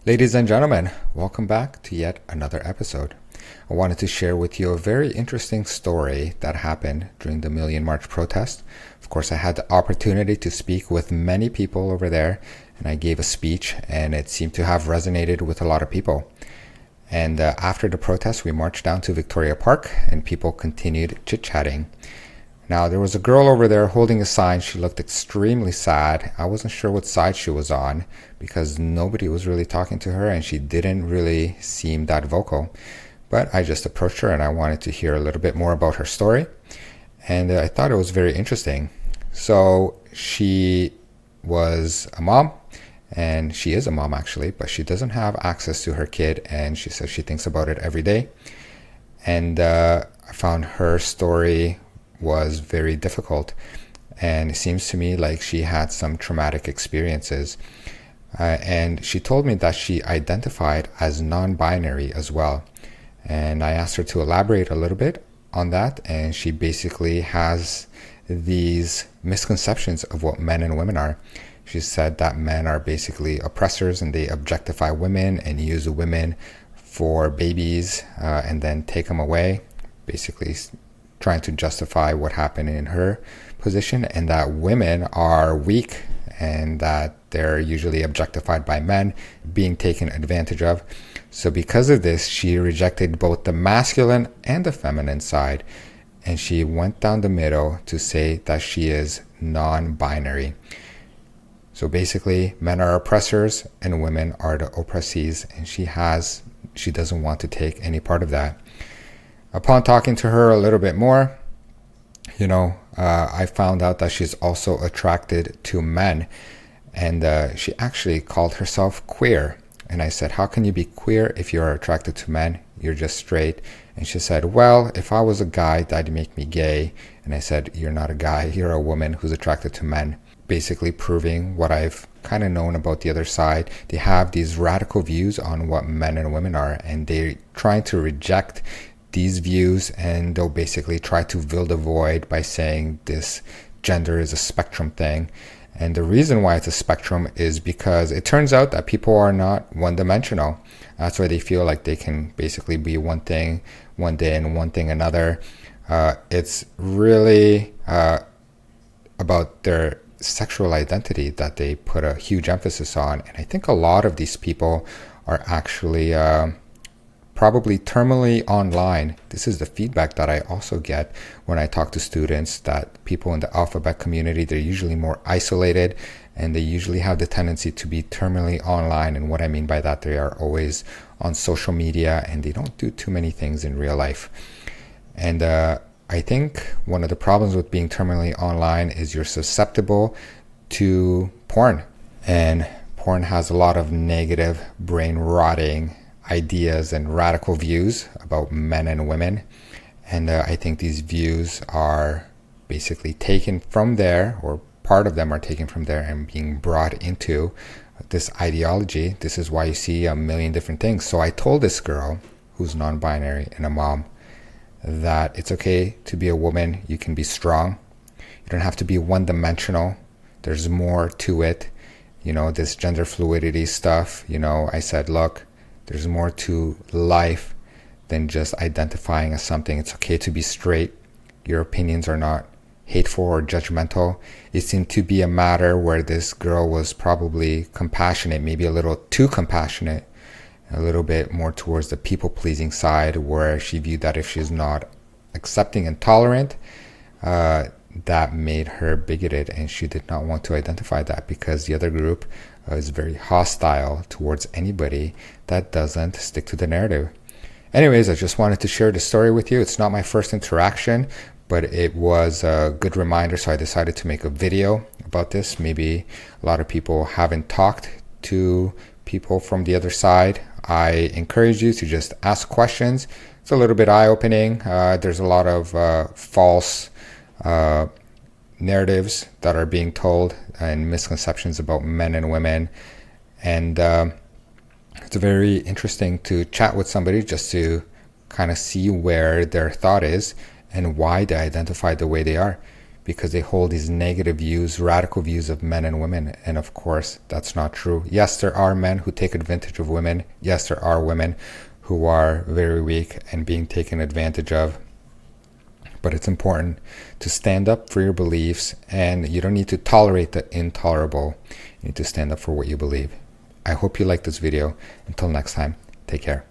Ladies and gentlemen, welcome back to yet another episode. I wanted to share with you a very interesting story that happened during the Million March protest. Of course, I had the opportunity to speak with many people over there, and I gave a speech, and it seemed to have resonated with a lot of people. And after the protest, we marched down to Victoria Park, and people continued chit-chatting. Now, there was a girl over there holding a sign. She looked extremely sad. I wasn't sure what side she was on because nobody was really talking to her and she didn't really seem that vocal. But I just approached her and I wanted to hear a little bit more about her story. And I thought it was very interesting. So she was a mom, and she is a mom actually, but she doesn't have access to her kid, and she says she thinks about it every day. And I found her story was very difficult, and it seems to me like she had some traumatic experiences, and she told me that she identified as non-binary as well. And I asked her to elaborate a little bit on that, and she basically has these misconceptions of what men and women are. She said that men are basically oppressors and they objectify women and use women for babies and then take them away, basically trying to justify what happened in her position, and that women are weak and that they're usually objectified by men, being taken advantage of. So because of this, she rejected both the masculine and the feminine side, and she went down the middle to say that she is non-binary. So basically, men are oppressors and women are the oppressees, and she doesn't want to take any part of that. Upon talking to her a little bit more, I found out that she's also attracted to men, and she actually called herself queer. And I said, how can you be queer if you're attracted to men? You're just straight. And she said, well, if I was a guy, that'd make me gay. And I said, you're not a guy, you're a woman who's attracted to men. Basically proving what I've kind of known about the other side. They have these radical views on what men and women are, and they're trying to reject these views, and they'll basically try to fill the void by saying this gender is a spectrum thing. And the reason why it's a spectrum is because it turns out that people are not one-dimensional. That's why they feel like they can basically be one thing one day and one thing another. It's really about their sexual identity that they put a huge emphasis on. And I think a lot of these people are actually probably terminally online. This is the feedback that I also get when I talk to students, that people in the alphabet community, they're usually more isolated and they usually have the tendency to be terminally online. And what I mean by that, they are always on social media and they don't do too many things in real life. And I think one of the problems with being terminally online is you're susceptible to porn. And porn has a lot of negative brain rotting ideas and radical views about men and women, and I think these views are basically taken from there, or part of them are taken from there and being brought into this ideology. This is why you see a million different things. So I told this girl who's non-binary and a mom that it's okay to be a woman. You can be strong. You don't have to be one-dimensional. There's more to it. This gender fluidity stuff, I said, look, there's more to life than just identifying as something. It's okay to be straight. Your opinions are not hateful or judgmental. It seemed to be a matter where this girl was probably compassionate, maybe a little too compassionate, a little bit more towards the people-pleasing side, where she viewed that if she's not accepting and tolerant, that made her bigoted, and she did not want to identify that because the other group is very hostile towards anybody that doesn't stick to the narrative. Anyways, I just wanted to share the story with you. It's not my first interaction, but it was a good reminder, so I decided to make a video about this. Maybe a lot of people haven't talked to people from the other side. I encourage you to just ask questions. It's a little bit eye-opening. There's a lot of false narratives that are being told and misconceptions about men and women, and it's very interesting to chat with somebody just to kind of see where their thought is and why they identify the way they are, because they hold these negative views, radical views of men and women. And of course, that's not true. Yes, there are men who take advantage of women. Yes, there are women who are very weak and being taken advantage of. But it's important to stand up for your beliefs, and you don't need to tolerate the intolerable. You need to stand up for what you believe. I hope you liked this video. Until next time, take care.